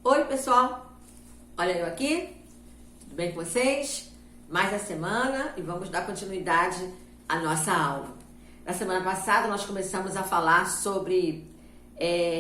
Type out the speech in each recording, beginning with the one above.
Oi pessoal, olha eu aqui, tudo bem com vocês? Mais a semana e vamos dar continuidade à nossa aula. Na semana passada nós começamos a falar sobre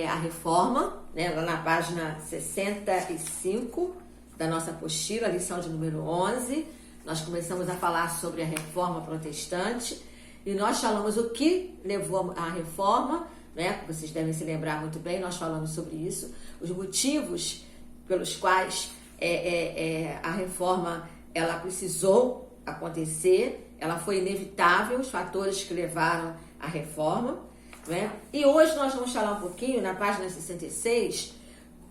a reforma, né, lá na página 65 da nossa apostila, lição de número 11. Nós começamos a falar sobre a reforma protestante e nós falamos o que levou à reforma, né? Vocês devem se lembrar muito bem, nós falamos sobre isso, os motivos pelos quais a reforma ela precisou acontecer, ela foi inevitável, os fatores que levaram à reforma, né? E hoje nós vamos falar um pouquinho, na página 66,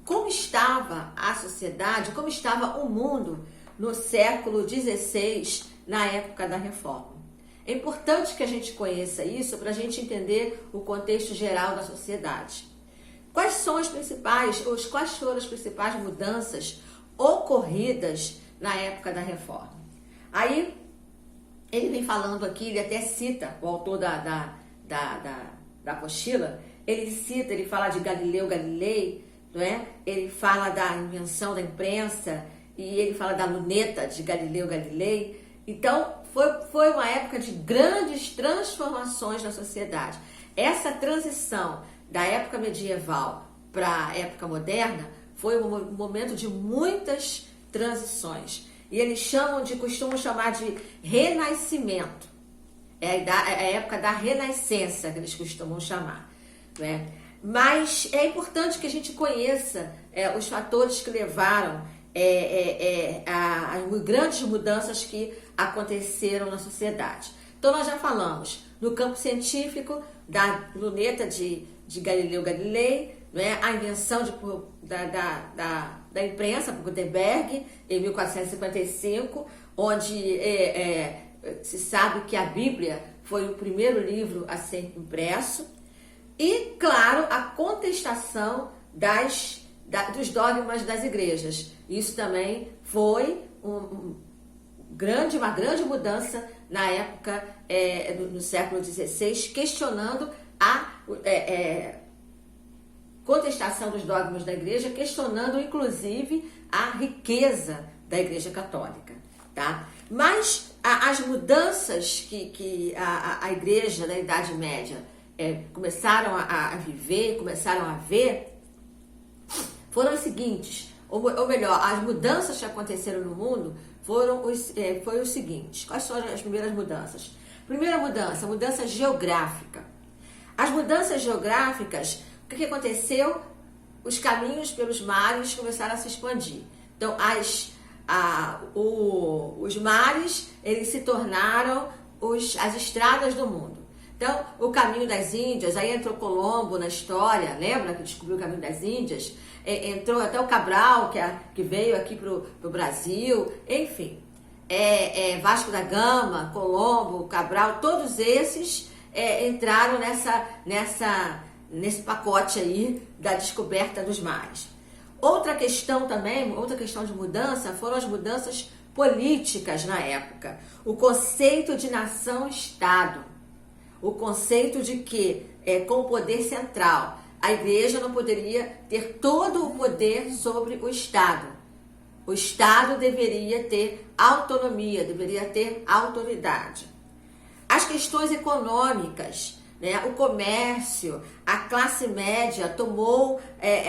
como estava a sociedade, como estava o mundo no século XVI, na época da reforma. É importante que a gente conheça isso para a gente entender o contexto geral da sociedade. Quais foram as principais mudanças ocorridas na época da reforma? Aí, ele vem falando aqui, ele até cita, o autor da apostila, ele fala de Galileu Galilei, não é? Ele fala da invenção da imprensa e ele fala da luneta de Galileu Galilei. Então, foi uma época de grandes transformações na sociedade. Essa transição da época medieval para a época moderna foi um momento de muitas transições. E eles costumam chamar de renascimento. É a época da renascença que eles costumam chamar, né? Mas é importante que a gente conheça os fatores que levaram as grandes mudanças que aconteceram na sociedade. Então nós já falamos no campo científico da luneta de Galileu Galilei, né? A invenção da imprensa por Gutenberg em 1455, onde se sabe que a Bíblia foi o primeiro livro a ser impresso. E, claro, a contestação dos dogmas das igrejas. Isso também foi uma grande mudança na época, no século XVI, questionando a contestação dos dogmas da igreja, questionando, inclusive, a riqueza da Igreja Católica. Tá? Mas as mudanças que a igreja da Idade Média começaram a viver, começaram a ver, foram as seguintes, ou melhor, as mudanças que aconteceram no mundo foi os seguintes. Quais foram as primeiras mudanças? Primeira mudança geográfica. As mudanças geográficas, o que aconteceu? Os caminhos pelos mares começaram a se expandir. Então, os mares, eles se tornaram as estradas do mundo. Então, o caminho das Índias, aí entrou Colombo na história, lembra que descobriu o caminho das Índias? Entrou até o Cabral, que veio aqui pro Brasil, enfim. Vasco da Gama, Colombo, Cabral, todos esses entraram nesse pacote aí da descoberta dos mares. Outra questão de mudança foram as mudanças políticas na época. O conceito de nação-estado. O conceito de que, com o poder central, a igreja não poderia ter todo o poder sobre o Estado. O Estado deveria ter autonomia, deveria ter autoridade. As questões econômicas, né? O comércio, a classe média tomou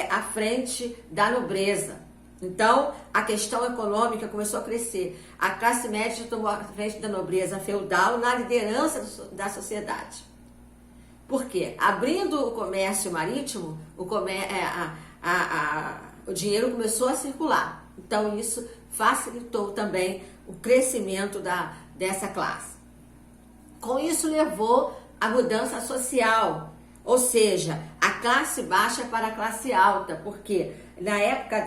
a frente da nobreza. Então, a questão econômica começou a crescer. A classe média tomou a frente da nobreza feudal na liderança da sociedade. Por quê? Abrindo o comércio marítimo, o dinheiro começou a circular. Então, isso facilitou também o crescimento dessa classe. Com isso, levou à mudança social, ou seja, a classe baixa para a classe alta, porque na época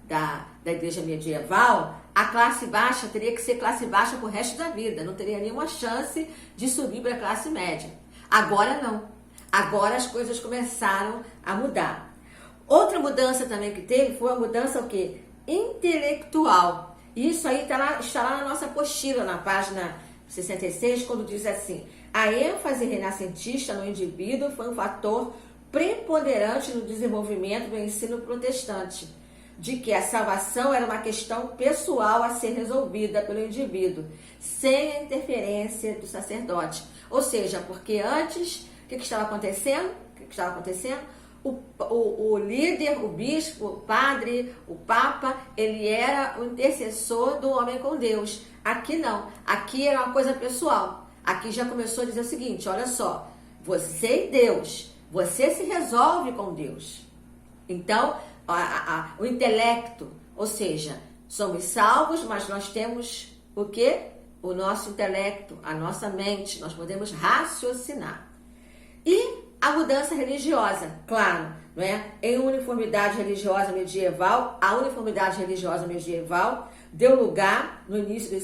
da igreja medieval, a classe baixa teria que ser classe baixa pro resto da vida, não teria nenhuma chance de subir para a classe média. Agora não. Agora as coisas começaram a mudar. Outra mudança também que teve foi a mudança o quê? Intelectual. Isso aí está lá na nossa apostila, na página 66, quando diz assim: a ênfase renascentista no indivíduo foi um fator preponderante no desenvolvimento do ensino protestante. de que a salvação era uma questão pessoal a ser resolvida pelo indivíduo, sem a interferência do sacerdote. Ou seja, porque antes, o que estava acontecendo? O líder, o bispo, o padre, o papa, ele era o intercessor do homem com Deus. Aqui não, aqui era uma coisa pessoal. Aqui já começou a dizer o seguinte, olha só, você e Deus, você se resolve com Deus. Então, o intelecto, ou seja, somos salvos, mas nós temos o quê? O nosso intelecto, a nossa mente, nós podemos raciocinar. E a mudança religiosa, claro, não é? Em uniformidade religiosa medieval, a uniformidade religiosa medieval deu lugar, no início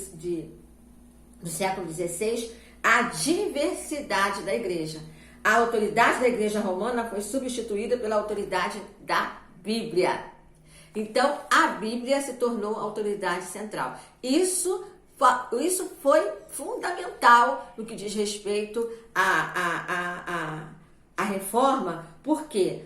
do século XVI, à diversidade da igreja. A autoridade da igreja romana foi substituída pela autoridade da Bíblia. Então, a Bíblia se tornou a autoridade central. Isso foi fundamental no que diz respeito à reforma, porque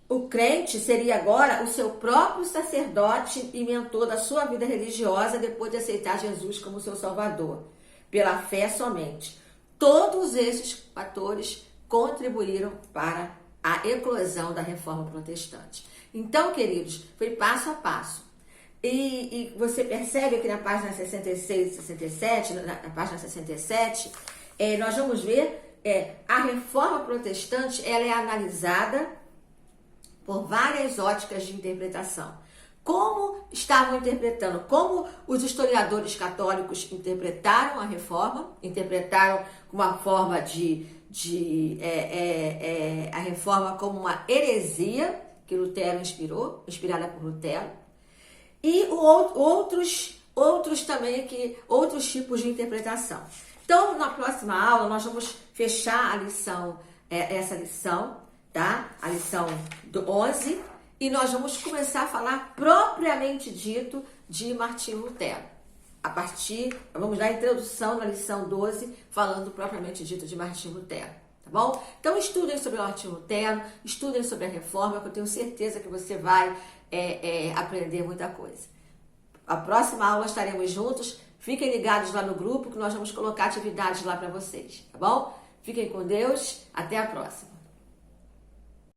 o crente seria agora o seu próprio sacerdote e mentor da sua vida religiosa depois de aceitar Jesus como seu Salvador, pela fé somente. Todos esses fatores contribuíram para a eclosão da reforma protestante. Então, queridos, foi passo a passo. E você percebe que na página 66 e 67, na página 67, nós vamos ver a reforma protestante, ela é analisada por várias óticas de interpretação. Como estavam interpretando, como os historiadores católicos interpretaram a reforma, interpretaram uma forma a reforma como uma heresia que Lutero inspirada por Lutero, e outros tipos de interpretação. Então, na próxima aula, nós vamos fechar a lição, essa lição, tá? A lição do 11, e nós vamos começar a falar propriamente dito de Martinho Lutero. Vamos dar a introdução na lição 12, falando propriamente dito de Martinho Lutero, tá bom? Então, estudem sobre o Martinho Lutero, estudem sobre a reforma, que eu tenho certeza que você vai aprender muita coisa. A próxima aula estaremos juntos. Fiquem ligados lá no grupo, que nós vamos colocar atividades lá para vocês, tá bom? Fiquem com Deus. Até a próxima.